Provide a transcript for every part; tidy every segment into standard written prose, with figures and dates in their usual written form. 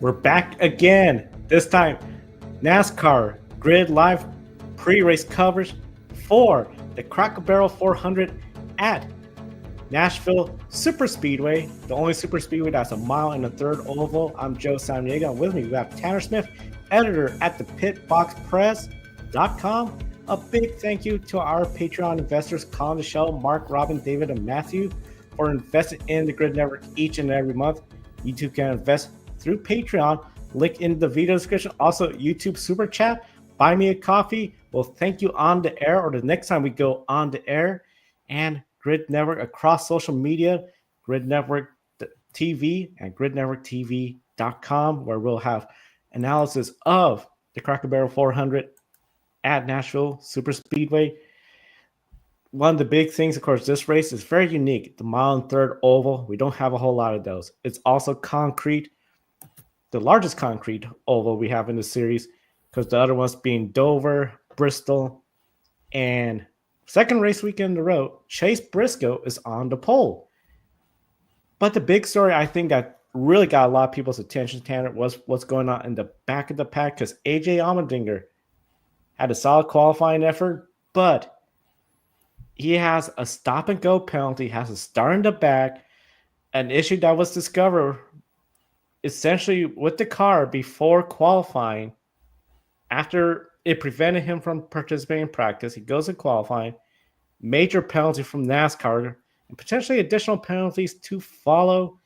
We're back again. This time, NASCAR Grid Live pre-race coverage for the Cracker Barrel 400 at Nashville Superspeedway, the only superspeedway that's a mile and a third oval. I'm Joe Samaniego, and with me we have Tanner Smith, editor at the pitboxpress.com. A big thank you to our Patreon investors, Colin, Michelle, Mark, Robin, David, and Matthew, for investing in the Grid Network each and every month. You too can invest through Patreon. Link in the video description. Also, YouTube Super Chat. Buy me a coffee. We'll thank you on the air or the next time we go on the air. And Grid Network across social media, Grid Network TV and gridnetworktv.com, where we'll have analysis of the Cracker Barrel 400 at Nashville Superspeedway. One of the big things, of course, this race is very unique. The mile and third oval, we don't have a whole lot of those. It's also concrete, the largest concrete oval we have in the series, because the other ones being Dover, Bristol, and second race weekend in a row, Chase Briscoe is on the pole. But the big story, I think, that really got a lot of people's attention, Tanner, was what's going on in the back of the pack, because AJ Allmendinger had a solid qualifying effort, but he has a stop-and-go penalty, has a start in the back, an issue that was discovered essentially with the car before qualifying. After it prevented him from participating in practice, he goes to qualifying, major penalty from NASCAR, and potentially additional penalties to follow.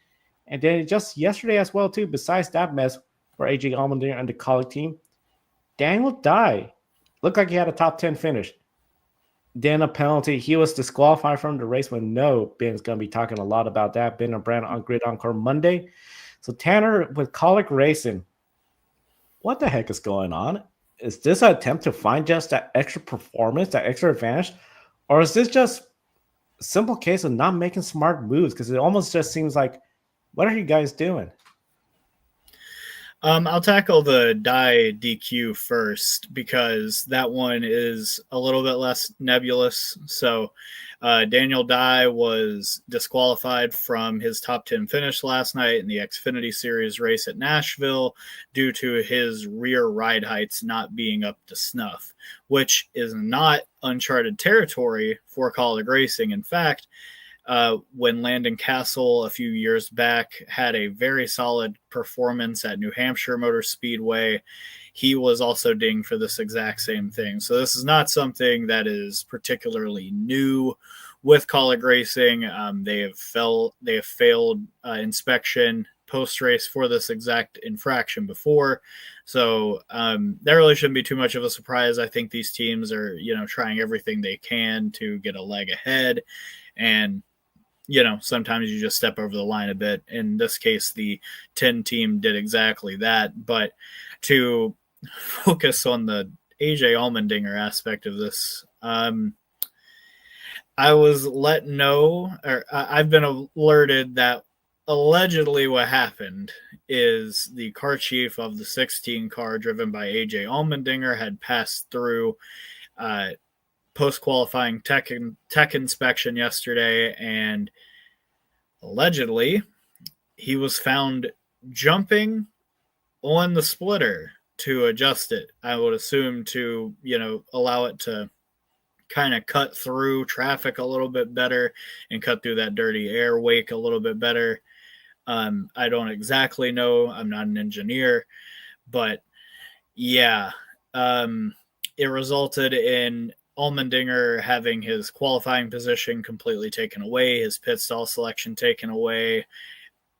And then just yesterday as well, too, besides that mess for AJ Allmendinger and the Kaulig team, Daniel Dye looked like he had a top 10 finish. Then a penalty. He was disqualified from the race when Ben's going to be talking a lot about that. Ben and Brandon on Grid Encore Monday. So Tanner, with Kaulig Racing, what the heck is going on? Is this an attempt to find just that extra performance, that extra advantage? Or is this just a simple case of not making smart moves? Because it almost just seems like, what are you guys doing? I'll tackle the Dye DQ first because that one is a little bit less nebulous. So Daniel Dye was disqualified from his top 10 finish last night in the Xfinity Series race at Nashville due to his rear ride heights not being up to snuff, which is not uncharted territory for Kaulig Racing. In fact, when Landon Castle a few years back had a very solid performance at New Hampshire Motor Speedway, he was also dinged for this exact same thing. So this is not something that is particularly new with Kaulig Racing. They have failed inspection post-race for this exact infraction before. So that really shouldn't be too much of a surprise. I think these teams are, trying everything they can to get a leg ahead. And sometimes you just step over the line a bit. In this case, the 10 team did exactly that. But to focus on the AJ Allmendinger aspect of this, I was let know, or I've been alerted that allegedly what happened is the car chief of the 16 car driven by AJ Allmendinger had passed through post-qualifying tech inspection yesterday, and allegedly he was found jumping on the splitter to adjust it. I would assume to, allow it to kind of cut through traffic a little bit better and cut through that dirty air wake a little bit better. I don't exactly know. I'm not an engineer, but yeah, it resulted in Allmendinger having his qualifying position completely taken away, his pit stall selection taken away,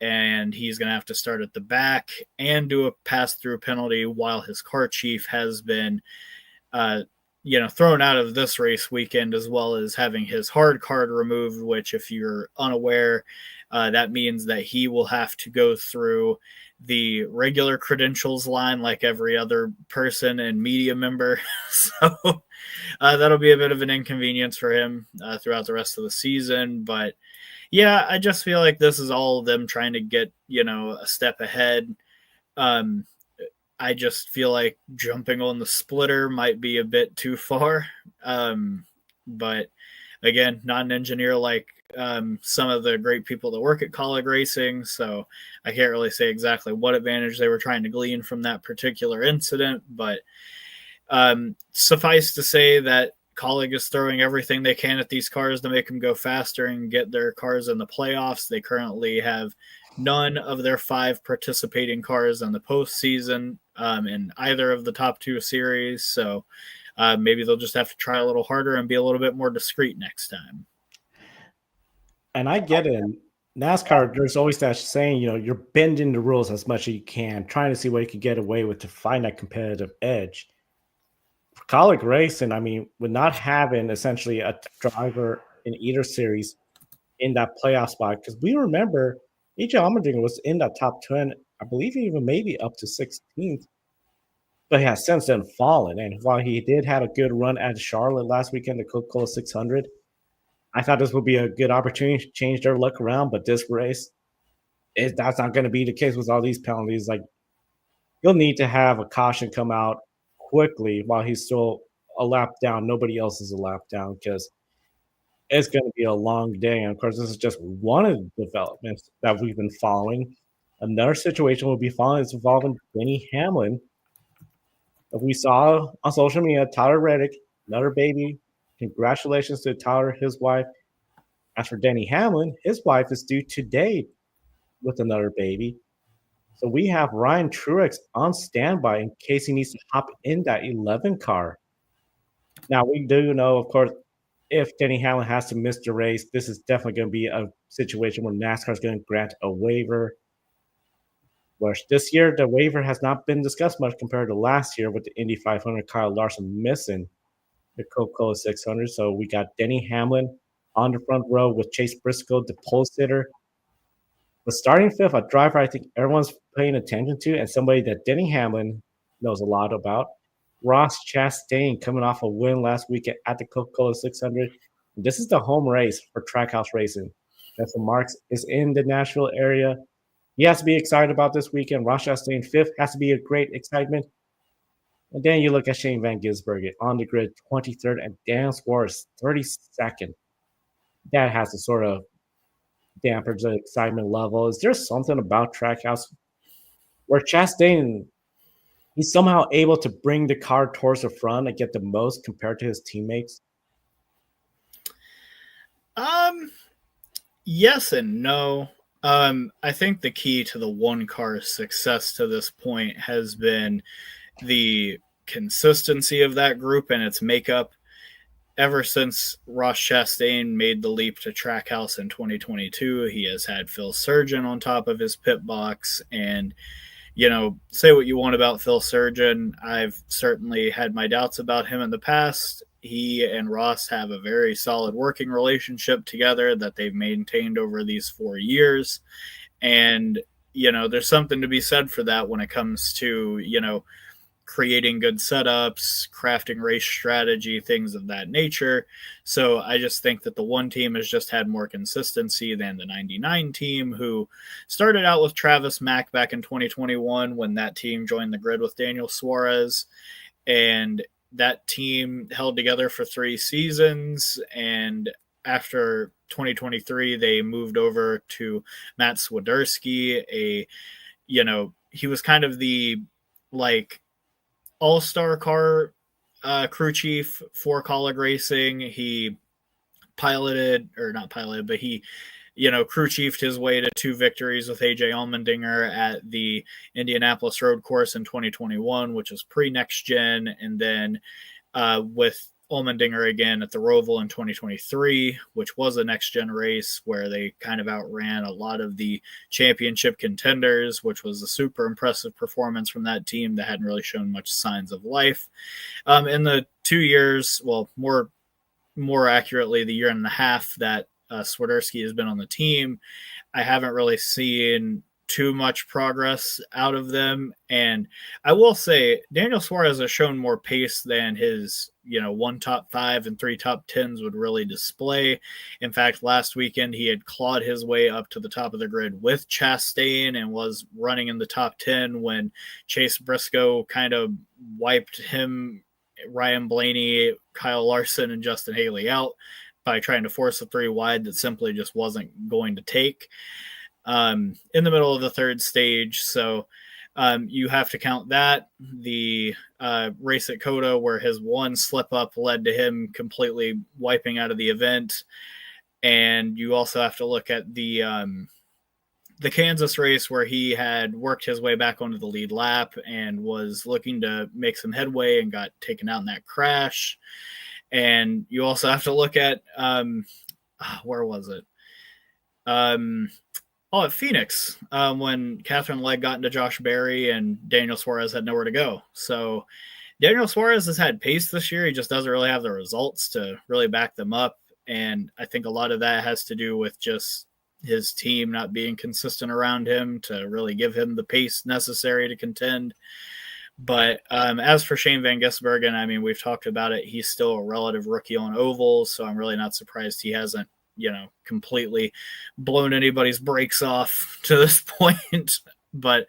and he's going to have to start at the back and do a pass-through penalty while his car chief has been, thrown out of this race weekend, as well as having his hard card removed, which, if you're unaware, that means that he will have to go through the regular credentials line like every other person and media member. So that'll be a bit of an inconvenience for him throughout the rest of the season. But yeah, I just feel like this is all them trying to get, a step ahead. I just feel like jumping on the splitter might be a bit too far. But again, not an engineer like some of the great people that work at Kaulig Racing, so I can't really say exactly what advantage they were trying to glean from that particular incident, but suffice to say that Kaulig is throwing everything they can at these cars to make them go faster and get their cars in the playoffs. They currently have none of their 5 participating cars in the postseason in either of the top 2 series, so maybe they'll just have to try a little harder and be a little bit more discreet next time. And I get it. In NASCAR, there's always that saying, you're bending the rules as much as you can, trying to see what you can get away with to find that competitive edge. For Kaulig Racing, I mean, with not having essentially a driver in either series in that playoff spot, because we remember AJ Allmendinger was in that top 10, I believe even maybe up to 16th, but he has since then fallen. And while he did have a good run at Charlotte last weekend, the Coca-Cola 600, I thought this would be a good opportunity to change their luck around, but this race, that's not going to be the case with all these penalties. Like, you'll need to have a caution come out quickly while he's still a lap down. Nobody else is a lap down because it's going to be a long day. And of course, this is just one of the developments that we've been following. Another situation we'll be following is involving Denny Hamlin. We saw on social media, Tyler Reddick, another baby. Congratulations to Tyler, his wife. As for Denny Hamlin, his wife is due today with another baby. So we have Ryan Truex on standby in case he needs to hop in that 11 car. Now, we do know, of course, if Denny Hamlin has to miss the race, this is definitely going to be a situation where NASCAR is going to grant a waiver. Whereas this year, the waiver has not been discussed much compared to last year with the Indy 500, Kyle Larson missing the Coca-Cola 600. So we got Denny Hamlin on the front row with Chase Briscoe, the pole sitter. But starting fifth, a driver I think everyone's paying attention to, and somebody that Denny Hamlin knows a lot about, Ross Chastain, coming off a win last week at the Coca-Cola 600. This is the home race for Trackhouse Racing. That's Marks is in the Nashville area. He has to be excited about this weekend. Ross Chastain fifth has to be a great excitement. And then you look at Shane Van Gisbergen on the grid, 23rd, and Dan Suarez, 32nd. That has to sort of damper the excitement level. Is there something about Trackhouse where Chastain, he's somehow able to bring the car towards the front and get the most compared to his teammates? Yes and no. I think the key to the one car's success to this point has been the consistency of that group and its makeup. Ever since Ross Chastain made the leap to Trackhouse in 2022, he has had Phil Surgeon on top of his pit box. And, say what you want about Phil Surgeon. I've certainly had my doubts about him in the past. He and Ross have a very solid working relationship together that they've maintained over these 4 years. And, there's something to be said for that when it comes to, creating good setups, crafting race strategy, things of that nature. So I just think that the one team has just had more consistency than the 99 team, who started out with Travis Mack back in 2021 when that team joined the grid with Daniel Suarez. And that team held together for 3 seasons. And after 2023, they moved over to Matt Swiderski. He was kind of the all-star car crew chief for Kaulig Racing. He crew chiefed his way to 2 victories with AJ Allmendinger at the Indianapolis Road Course in 2021, which was pre-next gen, and then with Allmendinger again at the Roval in 2023, which was a next-gen race where they kind of outran a lot of the championship contenders, which was a super impressive performance from that team that hadn't really shown much signs of life. In the 2 years, well, more accurately, the year and a half that Swiderski has been on the team, I haven't really seen too much progress out of them. And I will say Daniel Suarez has shown more pace than his, 1 top 5 and 3 top 10s would really display. In fact, last weekend he had clawed his way up to the top of the grid with Chastain and was running in the top 10 when Chase Briscoe kind of wiped him, Ryan Blaney, Kyle Larson, and Justin Haley out by trying to force a 3 wide that simply just wasn't going to take in the middle of the third stage. So you have to count that. The race at Coda, where his one slip up led to him completely wiping out of the event. And you also have to look at the Kansas race, where he had worked his way back onto the lead lap and was looking to make some headway and got taken out in that crash. And you also have to look at where was it? At Phoenix, when Catherine Legg got into Josh Berry and Daniel Suarez had nowhere to go. So Daniel Suarez has had pace this year. He just doesn't really have the results to really back them up. And I think a lot of that has to do with just his team not being consistent around him to really give him the pace necessary to contend. But as for Shane Van Gisbergen, I mean, we've talked about it. He's still a relative rookie on ovals, so I'm really not surprised he hasn't, completely blown anybody's brakes off to this point. But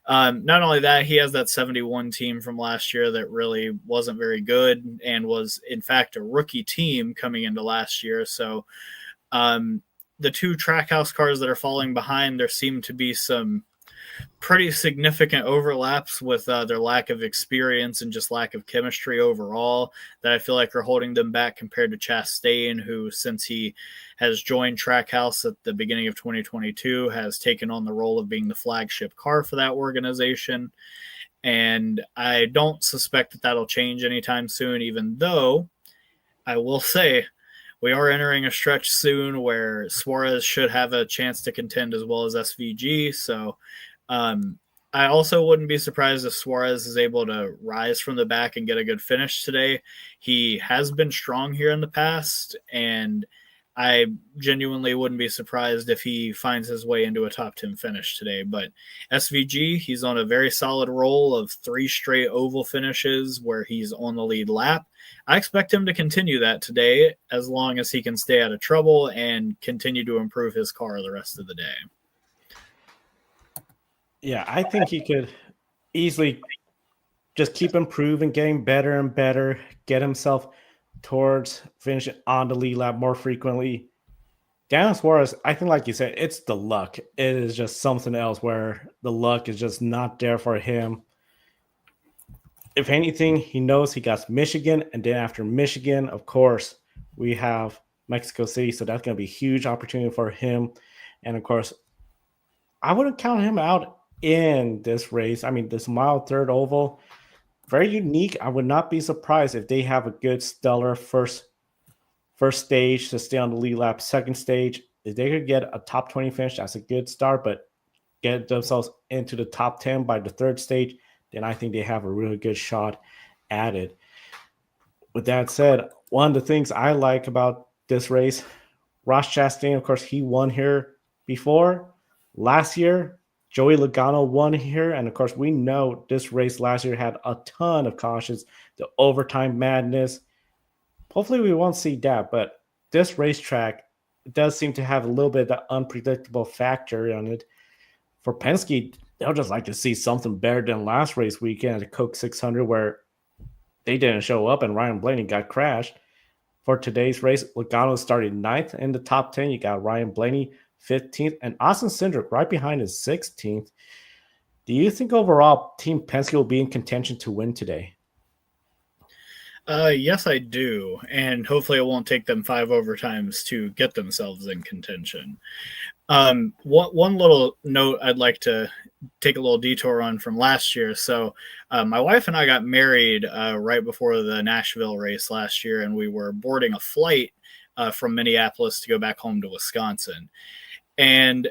not only that, he has that 71 team from last year that really wasn't very good and was, in fact, a rookie team coming into last year. So the 2 Trackhouse cars that are falling behind, there seem to be some pretty significant overlaps with their lack of experience and just lack of chemistry overall that I feel like are holding them back compared to Chastain, who, since he has joined Trackhouse at the beginning of 2022, has taken on the role of being the flagship car for that organization. And I don't suspect that that'll change anytime soon, even though I will say we are entering a stretch soon where Suarez should have a chance to contend as well as SVG. So I also wouldn't be surprised if Suarez is able to rise from the back and get a good finish today. He has been strong here in the past, and I genuinely wouldn't be surprised if he finds his way into a top 10 finish today. But SVG, he's on a very solid roll of 3 straight oval finishes where he's on the lead lap. I expect him to continue that today as long as he can stay out of trouble and continue to improve his car the rest of the day. Yeah, I think he could easily just keep improving, getting better and better, get himself towards finishing on the lead lap more frequently. Daniel Suarez, I think, like you said, it's the luck. It is just something else where the luck is just not there for him. If anything, he knows he got Michigan, and then after Michigan, of course, we have Mexico City, so that's going to be a huge opportunity for him. And of course, I wouldn't count him out in this race. I mean, this mile third oval, very unique. I would not be surprised if they have a good stellar first stage to stay on the lead lap. Second stage, if they could get a top 20 finish, that's a good start, but get themselves into the top 10 by the third stage, then I think they have a really good shot at it. With that said, one of the things I like about this race, Ross Chastain, of course, he won here before. Last year, Joey Logano won here, and of course, we know this race last year had a ton of cautions, the overtime madness. Hopefully, we won't see that, but this racetrack does seem to have a little bit of the unpredictable factor on it. For Penske, they'll just like to see something better than last race weekend at the Coke 600, where they didn't show up and Ryan Blaney got crashed. For today's race, Logano started 9th in the top 10. You got Ryan Blaney 15th, and Austin Cindric right behind his 16th. Do you think overall Team Penske will be in contention to win today? Yes, I do. And hopefully it won't take them 5 overtimes to get themselves in contention. One little note I'd like to take a little detour on from last year. So my wife and I got married right before the Nashville race last year, and we were boarding a flight from Minneapolis to go back home to Wisconsin. And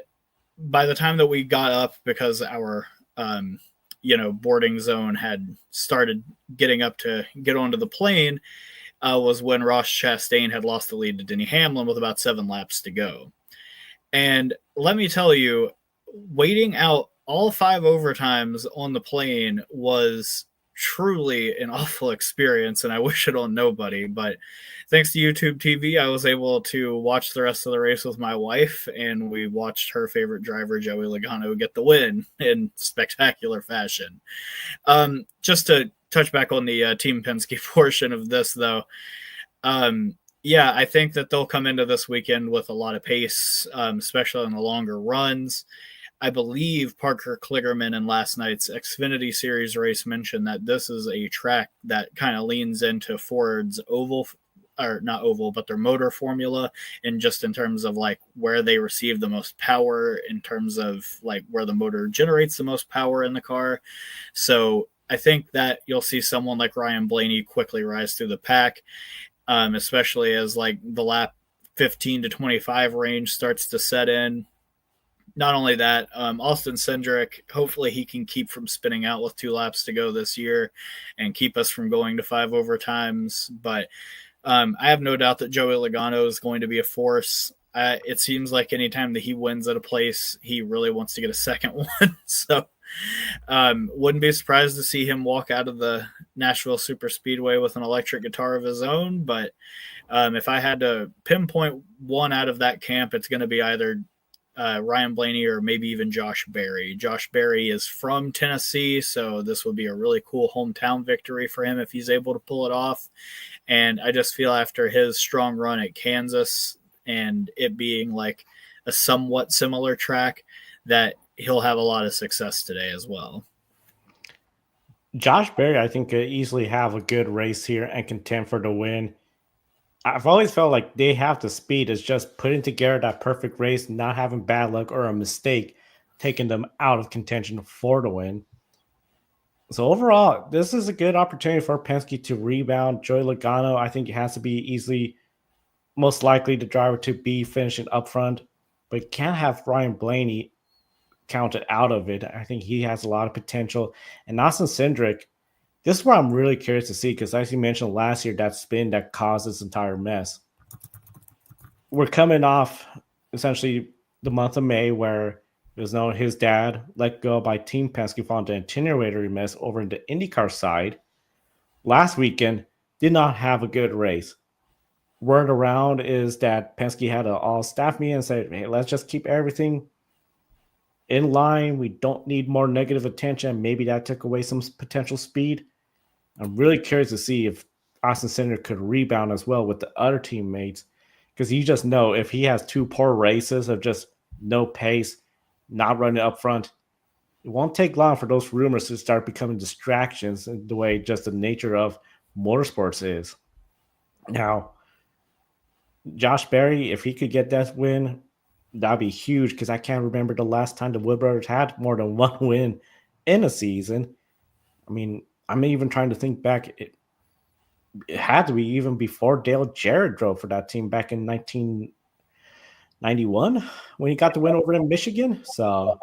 by the time that we got up, because our boarding zone had started getting up to get onto the plane, was when Ross Chastain had lost the lead to Denny Hamlin with about 7 laps to go. And let me tell you, waiting out all 5 overtimes on the plane was truly an awful experience, and I wish it on nobody. But thanks to YouTube TV, I was able to watch the rest of the race with my wife, and we watched her favorite driver, Joey Logano, get the win in spectacular fashion. Just to touch back on the Team Penske portion of this, though, Yeah, I think that they'll come into this weekend with a lot of pace, especially on the longer runs. I believe Parker Kligerman in last night's Xfinity Series race mentioned that this is a track that kind of leans into Ford's oval, or not oval, but their motor formula, and just in terms of like where they receive the most power, in terms of like where the motor generates the most power in the car. So I think that you'll see someone like Ryan Blaney quickly rise through the pack, especially as like the lap 15 to 25 range starts to set in. Not only that, Austin Cindric, hopefully he can keep from spinning out with 2 laps to go this year and keep us from going to 5 overtimes. But I have no doubt that Joey Logano is going to be a force. It seems like anytime that he wins at a place, he really wants to get a second one. So wouldn't be surprised to see him walk out of the Nashville Superspeedway with an electric guitar of his own. But if I had to pinpoint one out of that camp, it's going to be either Ryan Blaney or maybe even Josh Berry. Josh Berry is from Tennessee, so this would be a really cool hometown victory for him if he's able to pull it off. And I just feel after his strong run at Kansas and it being like a somewhat similar track, that he'll have a lot of success today as well. Josh Berry, I think, could easily have a good race here and contend for the win. I've always felt like they have the speed. It's just putting together that perfect race, not having bad luck or a mistake, taking them out of contention for the win. So overall, this is a good opportunity for Penske to rebound. Joey Logano, I think, it has to be easily, most likely, the driver to be finishing up front, but you can't have Ryan Blaney counted out of it. I think he has a lot of potential. And Austin Cindric, this is where I'm really curious to see, because as you mentioned last year, that spin that caused this entire mess. We're coming off essentially the month of May where there's no his dad let go by Team Penske following the itinerary mess over in the IndyCar side. Last weekend did not have a good race. Word around is that Penske had an all staff meeting and said, hey, let's just keep everything in line. We don't need more negative attention. Maybe that took away some potential speed. I'm really curious to see if Austin Cindric could rebound as well with the other teammates, because you just know if he has 2 poor races of just no pace, not running up front, it won't take long for those rumors to start becoming distractions in the way just the nature of motorsports is. Now, Josh Berry, if he could get that win, that'd be huge, because I can't remember the last time the Wood Brothers had more than 1 win in a season. I mean, I'm even trying to think back. It had to be even before Dale Jarrett drove for that team back in 1991 when he got the win over in Michigan. So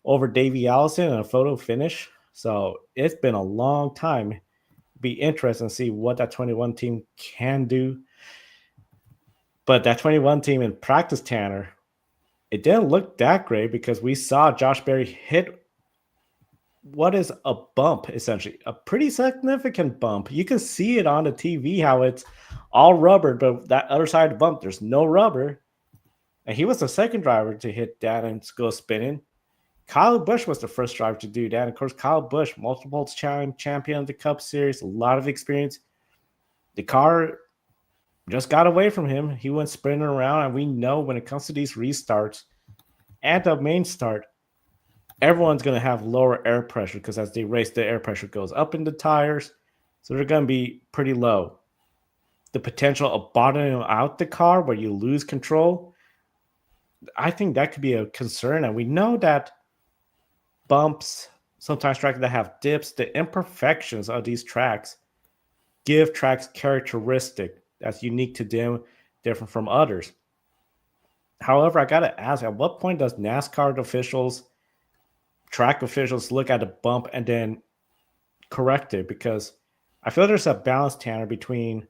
over Davey Allison and a photo finish. So it's been a long time. Be interesting to see what that 21 team can do. But that 21 team in practice, Tanner, it didn't look that great, because we saw Josh Berry hit what is a bump, essentially a pretty significant bump. You can see it on the TV how it's all rubber, but that other side of the bump, there's no rubber. And he was the second driver to hit that and go spinning. Kyle Busch was the first driver to do that. And of course, Kyle Busch, multiple champion of the Cup Series, a lot of experience. The car just got away from him. He went sprinting around, and we know when it comes to these restarts and the main start, everyone's going to have lower air pressure, because as they race, the air pressure goes up in the tires. So they're going to be pretty low. The potential of bottoming out the car where you lose control, I think that could be a concern. And we know that bumps, sometimes tracks that have dips, the imperfections of these tracks give tracks characteristic that's unique to them, different from others. However, I got to ask, at what point does NASCAR officials, track officials look at a bump and then correct it? Because I feel there's a balance, Tanner, between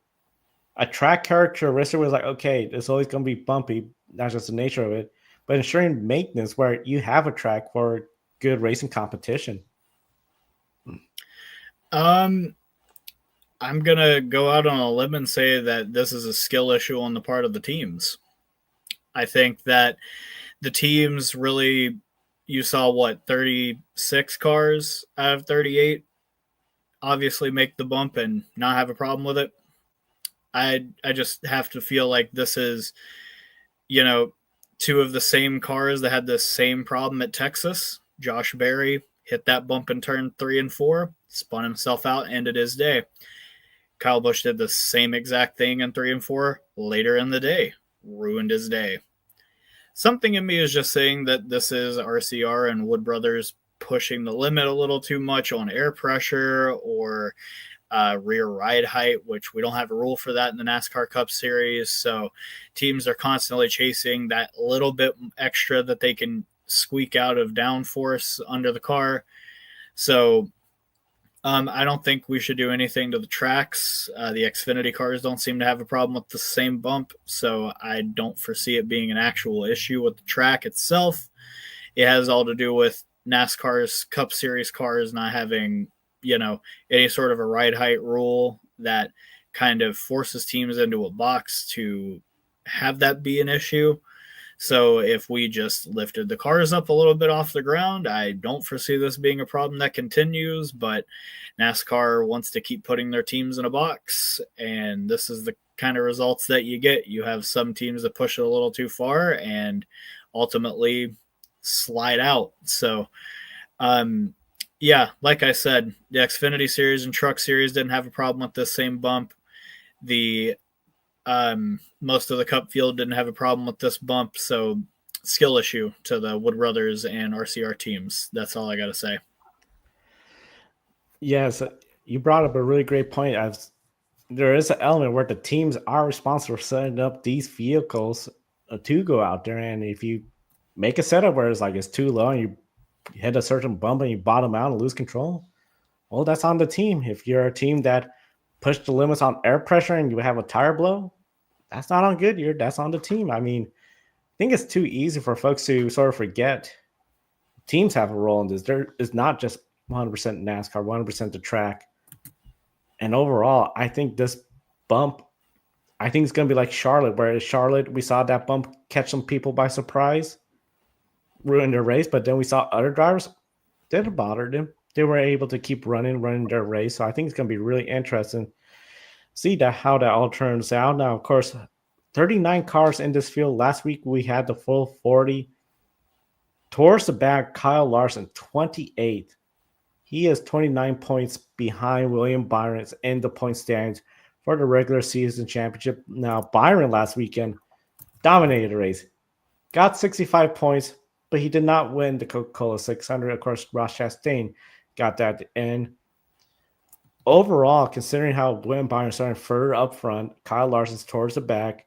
a track characteristic was like, okay, it's always going to be bumpy. That's just the nature of it. But ensuring maintenance where you have a track for good racing competition. I'm going to go out on a limb and say that this is a skill issue on the part of the teams. I think that the teams really, you saw 36 cars out of 38 obviously make the bump and not have a problem with it. I just have to feel like this is, two of the same cars that had the same problem at Texas. Josh Berry hit that bump in turn 3 and 4, spun himself out, ended his day. Kyle Busch did the same exact thing in 3 and 4 later in the day, ruined his day. Something in me is just saying that this is RCR and Wood Brothers pushing the limit a little too much on air pressure or rear ride height, which we don't have a rule for that in the NASCAR Cup Series. So teams are constantly chasing that little bit extra that they can squeak out of downforce under the car. So I don't think we should do anything to the tracks. The Xfinity cars don't seem to have a problem with the same bump, so I don't foresee it being an actual issue with the track itself. It has all to do with NASCAR's Cup Series cars not having, any sort of a ride height rule that kind of forces teams into a box to have that be an issue. So if we just lifted the cars up a little bit off the ground, I don't foresee this being a problem that continues, but NASCAR wants to keep putting their teams in a box, and this is the kind of results that you get. You have some teams that push it a little too far and ultimately slide out. So, like I said, the Xfinity Series and Truck Series didn't have a problem with this same bump. The most of the Cup field didn't have a problem with this bump, so skill issue to the Wood Brothers and RCR teams. That's all I got to say. Yes, you brought up a really great point. There is an element where the teams are responsible for setting up these vehicles to go out there, and if you make a setup where it's too low and you hit a certain bump and you bottom out and lose control, well, that's on the team. If you're a team that pushed the limits on air pressure and you have a tire blow, that's not on Goodyear. That's on the team. I mean, I think it's too easy for folks to sort of forget teams have a role in this. There is not just 100% NASCAR, 100% the track. And overall, I think this bump, I think it's going to be like Charlotte, where Charlotte, we saw that bump catch some people by surprise, ruin their race, but then we saw other drivers, didn't bother them. They were able to keep running their race. So I think it's going to be really interesting see how that all turns out. Now, of course, 39 cars in this field. Last week, we had the full 40. Towards the back, Kyle Larson, 28. He is 29 points behind William Byron in the point standings for the regular season championship. Now, Byron last weekend dominated the race. Got 65 points, but he did not win the Coca-Cola 600. Of course, Ross Chastain got that in. Overall, considering how William Byron started further up front, Kyle Larson's towards the back,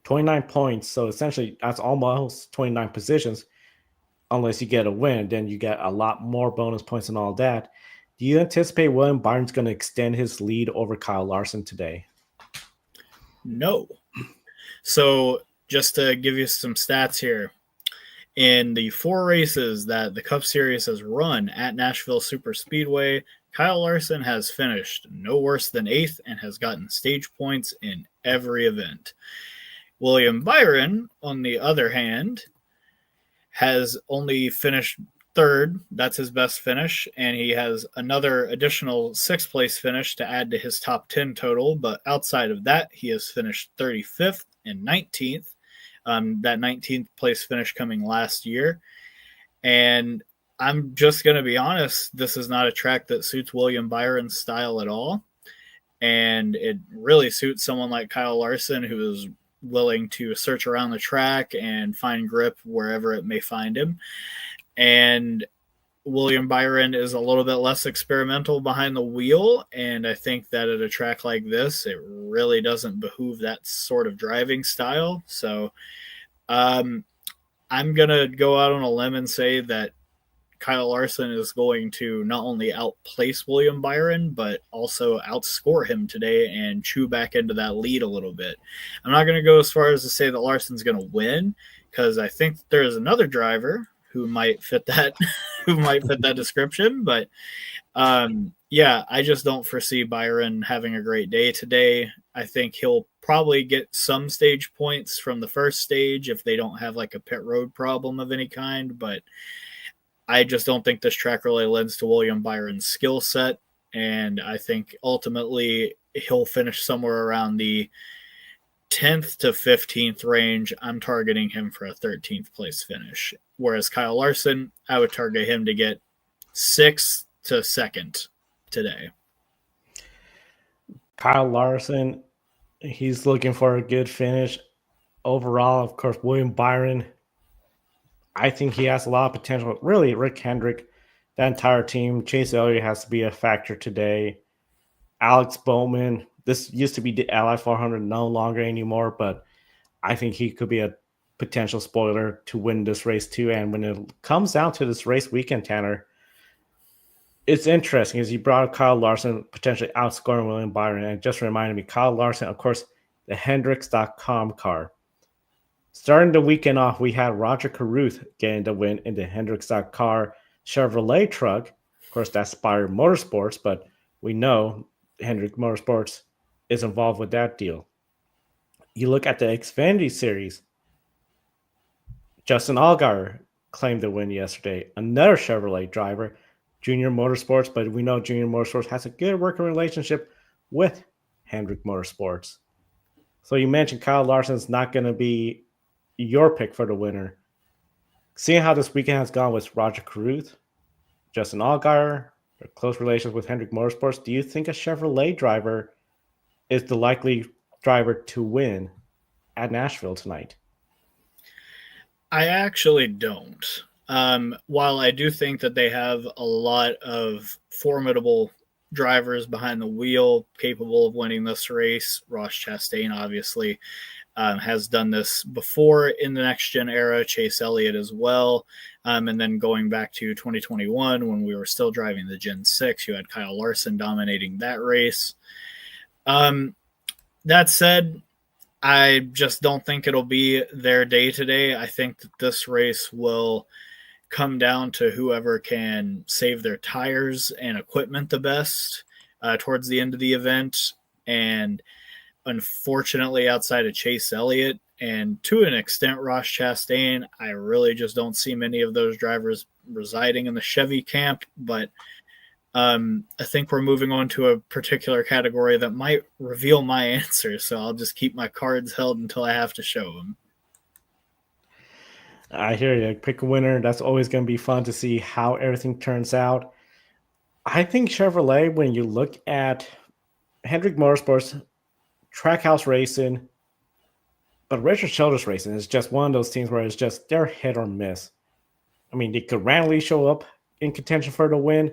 29 points. So essentially, that's almost 29 positions. Unless you get a win, then you get a lot more bonus points and all that. Do you anticipate William Byron's going to extend his lead over Kyle Larson today? No. So just to give you some stats here, in the 4 races that the Cup Series has run at Nashville Superspeedway, Kyle Larson has finished no worse than 8th and has gotten stage points in every event. William Byron, on the other hand, has only finished 3rd. That's his best finish, and he has another additional 6th place finish to add to his top 10 total. But outside of that, he has finished 35th and 19th. That 19th place finish coming last year. And I'm just going to be honest, this is not a track that suits William Byron's style at all. And it really suits someone like Kyle Larson, who is willing to search around the track and find grip wherever it may find him. And William Byron is a little bit less experimental behind the wheel, and I think that at a track like this, it really doesn't behoove that sort of driving style. So I'm going to go out on a limb and say that Kyle Larson is going to not only outplace William Byron, but also outscore him today and chew back into that lead a little bit. I'm not going to go as far as to say that Larson's going to win, because I think there is another driver who might fit that description. But I just don't foresee Byron having a great day today. I think he'll probably get some stage points from the first stage if they don't have like a pit road problem of any kind, but I just don't think this track really lends to William Byron's skill set. and I think ultimately he'll finish somewhere around the 10th to 15th range. I'm targeting him for a 13th place finish. Whereas Kyle Larson, I would target him to get 6th to 2nd today. Kyle Larson, he's looking for a good finish. Overall, of course, William Byron, I think he has a lot of potential. Really, Rick Hendrick, that entire team. Chase Elliott has to be a factor today. Alex Bowman, this used to be the Ally 400, no longer anymore, but I think he could be a potential spoiler to win this race too. And when it comes down to this race weekend, Tanner, it's interesting as you brought up Kyle Larson potentially outscoring William Byron. And it just reminded me, Kyle Larson, of course, the Hendricks.com car. Starting the weekend off, we had Roger Carruth getting the win in the Hendricks.car Chevrolet truck. Of course, that's Spire Motorsports, but we know Hendrick Motorsports is involved with that deal. You look at the Xfinity Series, Justin Allgaier claimed the win yesterday. Another Chevrolet driver, Junior Motorsports, but we know Junior Motorsports has a good working relationship with Hendrick Motorsports. So you mentioned Kyle Larson's not going to be your pick for the winner. Seeing how this weekend has gone with Roger Carruth, Justin Allgaier, their close relations with Hendrick Motorsports, do you think a Chevrolet driver is the likely driver to win at Nashville tonight? I actually don't. While I do think that they have a lot of formidable drivers behind the wheel capable of winning this race, Ross Chastain obviously has done this before in the next gen era, Chase Elliott as well. And then going back to 2021 when we were still driving the Gen 6, you had Kyle Larson dominating that race. That said, I just don't think it'll be their day today. I think that this race will come down to whoever can save their tires and equipment the best towards the end of the event. And unfortunately, outside of Chase Elliott and to an extent Ross Chastain, I really just don't see many of those drivers residing in the Chevy camp. But I think we're moving on to a particular category that might reveal my answer, so I'll just keep my cards held until I have to show them. I hear you. Pick a winner. That's always going to be fun to see how everything turns out. I think Chevrolet, when you look at Hendrick Motorsports, Trackhouse Racing, but Richard Childress Racing is just one of those teams where it's just they're hit or miss. I mean, they could randomly show up in contention for the win,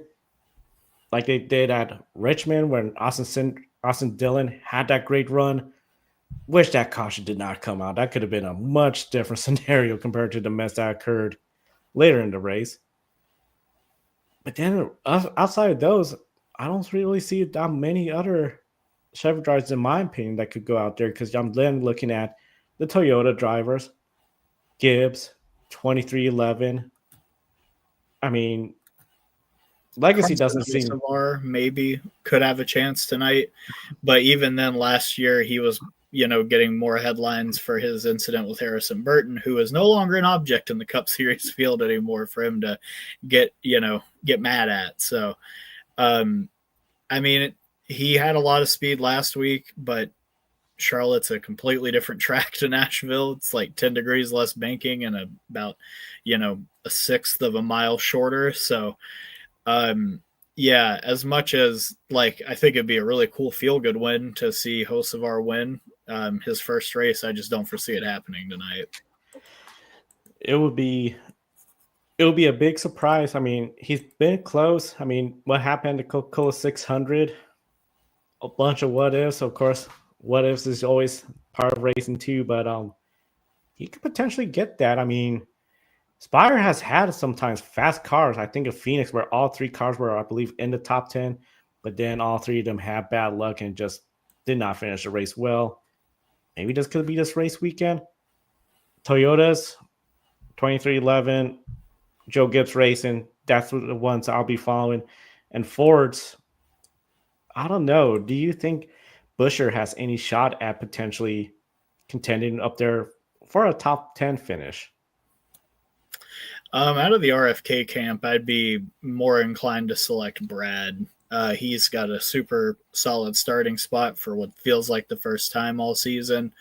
like they did at Richmond when Austin Dillon had that great run. Wish that caution did not come out. That could have been a much different scenario compared to the mess that occurred later in the race. But then outside of those, I don't really see that many other Chevy drivers, in my opinion, that could go out there because I'm then looking at the Toyota drivers, Gibbs, 2311. I mean, Legacy doesn't seem maybe could have a chance tonight, but even then last year he was getting more headlines for his incident with Harrison Burton, who is no longer an object in the Cup Series field anymore for him to get mad at. So I mean, he had a lot of speed last week, but Charlotte's a completely different track to Nashville. It's like 10 degrees less banking and about a sixth of a mile shorter. So yeah, as much as I think it'd be a really cool feel-good win to see Hocevar win his first race, I just don't foresee it happening tonight. It would be a big surprise. I mean, he's been close. I mean, what happened to Coca-Cola 600? A bunch of what ifs. Of course, what ifs is always part of racing too, but he could potentially get that. I mean, Spire has had sometimes fast cars. I think of Phoenix, where all three cars were, I believe, in the top 10, but then all three of them had bad luck and just did not finish the race well. Maybe this could be this race weekend. Toyotas, 2311, Joe Gibbs Racing, that's the ones I'll be following. And Fords, I don't know. Do you think Buescher has any shot at potentially contending up there for a top 10 finish? Out of the RFK camp, I'd be more inclined to select Brad. He's got a super solid starting spot for what feels like the first time all season.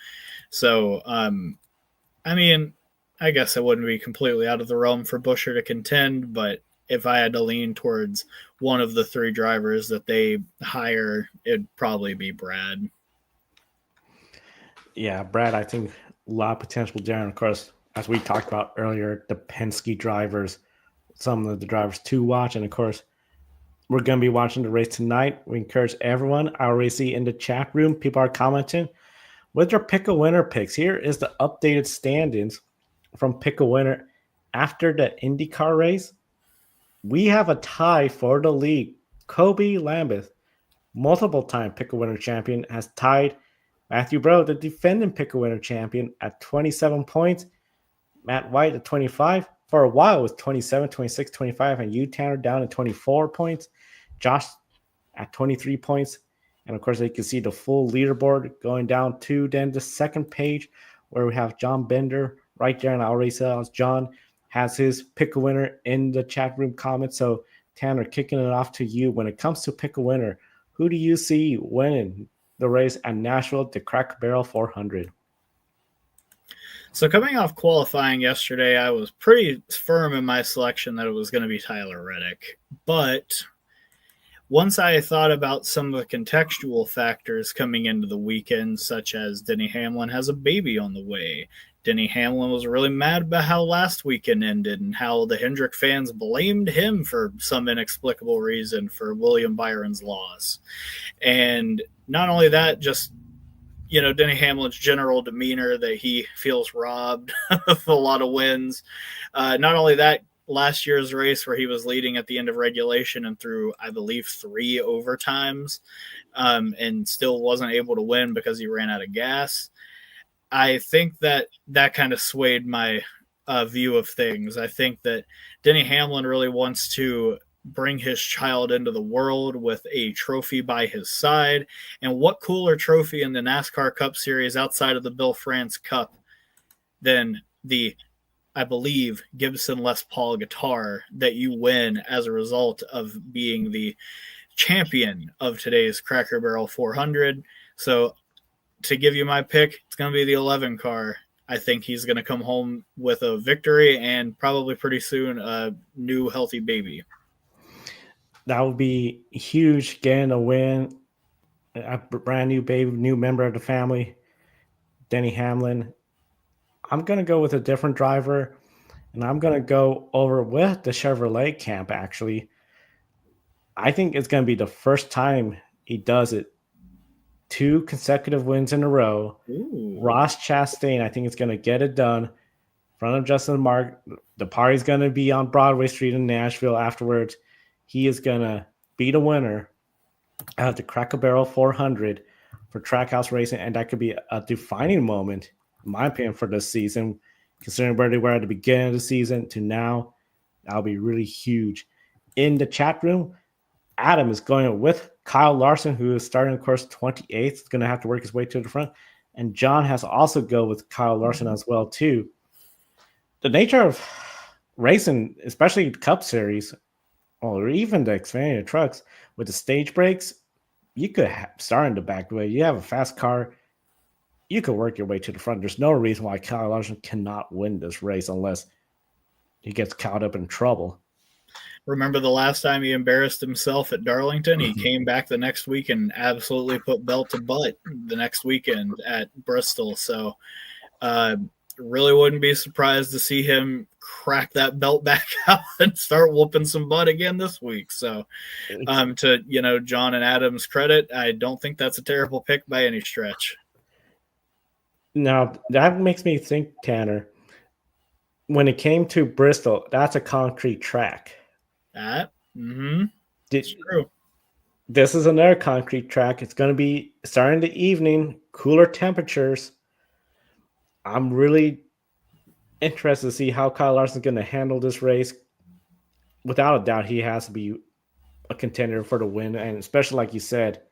So, I mean, I guess it wouldn't be completely out of the realm for Buescher to contend, but if I had to lean towards one of the three drivers that they hire, it'd probably be Brad. Yeah, Brad, I think a lot of potential there. And of course, as we talked about earlier, the Penske drivers, some of the drivers to watch. And of course, we're going to be watching the race tonight. We encourage everyone, I already see in the chat room, people are commenting with their pick a winner picks. Here is the updated standings from pick a winner after the IndyCar race. We have a tie for the lead. Kobe Lambeth, multiple time pick a winner champion, has tied Matthew Bro, the defending pick a winner champion, at 27 points. Matt White at 25. For a while, it was 27, 26, 25, and you, Tanner, down at 24 points. Josh at 23 points. And of course, you can see the full leaderboard going down to then the second page where we have John Bender right there. And I already said John has his pick a winner in the chat room comments. So, Tanner, kicking it off to you. When it comes to pick a winner, who do you see winning the race at Nashville, the Cracker Barrel 400? So coming off qualifying yesterday, I was pretty firm in my selection that it was going to be Tyler Reddick. But once I thought about some of the contextual factors coming into the weekend, such as Denny Hamlin has a baby on the way. Denny Hamlin was really mad about how last weekend ended and how the Hendrick fans blamed him for some inexplicable reason for William Byron's loss. And not only that, just Denny Hamlin's general demeanor that he feels robbed of a lot of wins. Not only that, last year's race where he was leading at the end of regulation and through, I believe, 3 overtimes and still wasn't able to win because he ran out of gas. I think that kind of swayed my view of things. I think that Denny Hamlin really wants to bring his child into the world with a trophy by his side. And what cooler trophy in the NASCAR Cup Series outside of the Bill France Cup than the, I believe, Gibson Les Paul guitar that you win as a result of being the champion of today's Cracker Barrel 400. So to give you my pick, it's going to be the 11 car. I think he's going to come home with a victory and probably pretty soon a new healthy baby. That would be huge, getting a win, a brand new baby, new member of the family, Denny Hamlin. I'm going to go with a different driver, and I'm going to go over with the Chevrolet camp, actually. I think it's going to be the first time he does it. 2 consecutive wins in a row. Ooh. Ross Chastain, I think, is going to get it done in front of Justin Mark. The party's going to be on Broadway Street in Nashville afterwards. He is going to be the winner at the Cracker Barrel 400 for Trackhouse Racing, and that could be a defining moment, in my opinion, for this season, considering where they were at the beginning of the season to now. That'll be really huge. In the chat room, Adam is going with Kyle Larson, who is starting, of course, 28th. He's going to have to work his way to the front. And John has also go with Kyle Larson as well, too. The nature of racing, especially the Cup Series, or even the Xfinity trucks, with the stage breaks, you could start in the back way. You have a fast car, you could work your way to the front. There's no reason why Kyle Larson cannot win this race unless he gets caught up in trouble. Remember the last time he embarrassed himself at Darlington? He came back the next week and absolutely put belt to butt the next weekend at Bristol. So really wouldn't be surprised to see him crack that belt back out and start whooping some butt again this week. So to John and Adam's credit, I don't think that's a terrible pick by any stretch. Now, that makes me think, Tanner, when it came to Bristol, that's a concrete track. It's true. This is another concrete track. It's going to be starting the evening, cooler temperatures. I'm really interested to see how Kyle Larson is going to handle this race. Without a doubt, he has to be a contender for the win, and especially like you said,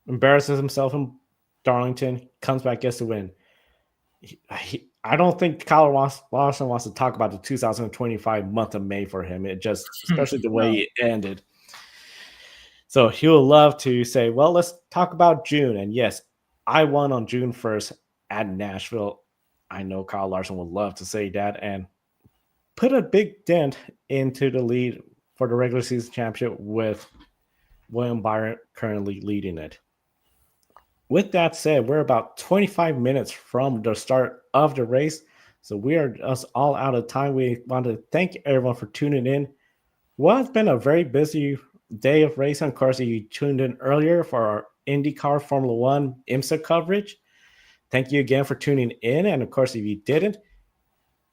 embarrasses himself in Darlington, comes back, gets the win. I don't think Kyle Larson wants to talk about the 2025 month of May for him. It just, especially the way it ended. So he'll love to say, well, let's talk about June. And yes, I won on June 1st at Nashville. I know Kyle Larson would love to say that and put a big dent into the lead for the regular season championship with William Byron currently leading it. With that said, we're about 25 minutes from the start of the race. So we are just all out of time. We want to thank everyone for tuning in. Well, it's been a very busy day of racing. Of course, if you tuned in earlier for our IndyCar Formula One IMSA coverage, thank you again for tuning in. And of course, if you didn't,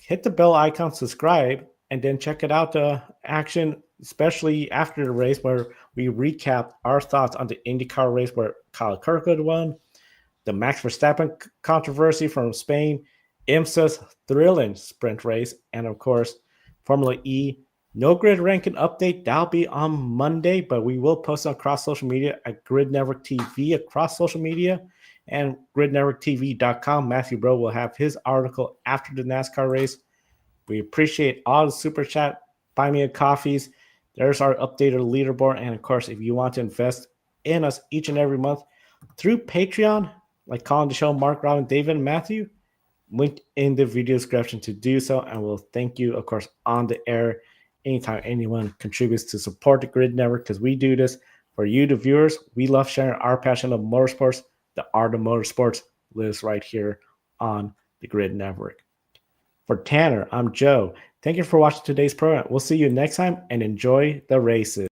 hit the bell icon, subscribe, and then check it out the action, especially after the race where we recap our thoughts on the IndyCar race where Kyle Kirkwood won, the Max Verstappen controversy from Spain, IMSA's thrilling sprint race, and of course, Formula E. No grid ranking update. That'll be on Monday, but we will post it across social media at Grid Network TV across social media and gridnetworktv.com. Matthew Bro will have his article after the NASCAR race. We appreciate all the super chat, buy me a coffees. There's our updated leaderboard. And of course, if you want to invest in us each and every month through Patreon, like calling the show, Mark, Robin, David, and Matthew, link in the video description to do so. And we'll thank you, of course, on the air anytime anyone contributes to support the Grid Network, because we do this for you, the viewers. We love sharing our passion of motorsports. The art of motorsports lives right here on the Grid Network. For Tanner, I'm Joe. Thank you for watching today's program. We'll see you next time and enjoy the races.